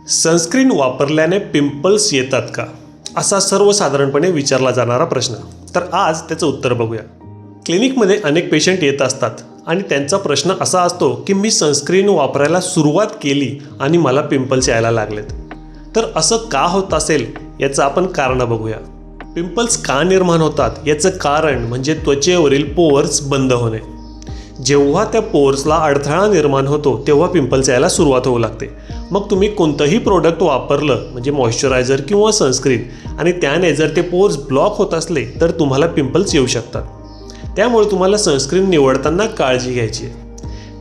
Sunscreen वापरल्याने pimples येतात का, असा सर्वसाधारणपणे विचारला जाणारा प्रश्न. तर आज त्याचं उत्तर बघूया. क्लिनिकमध्ये अनेक पेशंट येत असतात आणि त्यांचा प्रश्न असा असतो की मी सनस्क्रीन वापरायला सुरुवात केली आणि मला पिंपल्स यायला लागलेत. तर असं का होत असेल याचं आपण कारण बघूया. पिंपल्स का निर्माण होतात याचं कारण म्हणजे त्वचेवरील पोअर्स बंद होणे. जेव्हा त्या पोअर्सला अडथळा निर्माण होतो तेव्हा पिंपल्स यायला सुरुवात होऊ लागते. मग तुम्ही कोणतंही प्रोडक्ट वापरलं म्हणजे मॉइश्चरायझर किंवा सनस्क्रीन आणि त्याने जर ते पोअर्स ब्लॉक होत असले तर तुम्हाला पिंपल्स येऊ शकतात. त्यामुळे तुम्हाला सनस्क्रीन निवडताना काळजी घ्यायची आहे.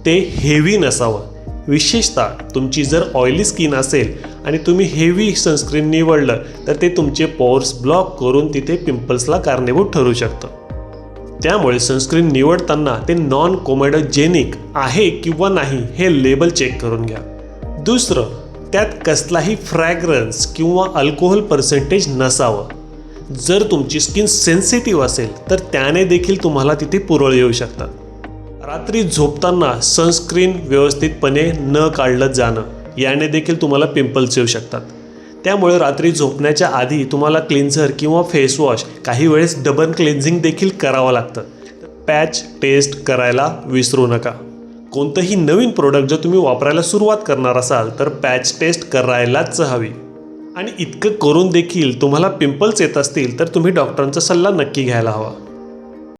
ते हेवी नसावं. विशेषतः तुमची जर ऑइली स्किन असेल आणि तुम्ही हेवी सनस्क्रीन निवडलं तर ते तुमचे पोअर्स ब्लॉक करून तिथे पिंपल्सला कारणीभूत ठरू शकतं. त्यामुळे सनस्क्रीन निवडताना ते नॉन कोमेडोजेनिक आहे किंवा नाही हे लेबल चेक करून घ्या. दुसरं, त्यात कसलाही फ्रॅग्रन्स किंवा अल्कोहोल पर्सेंटेज नसावं. जर तुमची स्किन सेन्सिटिव्ह असेल तर त्याने देखील तुम्हाला तिथे पुरळ येऊ शकतात. रात्री झोपताना सनस्क्रीन व्यवस्थितपणे न काढलं जाणं याने देखील तुम्हाला पिंपल्स येऊ शकतात. त्यामुळे रात्री झोपण्याच्या आधी तुम्हाला क्लिन्झर किंवा फेसवॉश, काही वेळेस डबल क्लिन्झिंग देखील करावं लागतं. पॅच टेस्ट करायला विसरू नका. कोणतंही नवीन प्रोडक्ट जर तुम्ही वापरायला सुरुवात करणार असाल तर पॅच टेस्ट करायलाच हवी. आणि इतकं करून देखील तुम्हाला पिंपल्स येत असतील तर तुम्ही डॉक्टरांचा सल्ला नक्की घ्यायला हवा.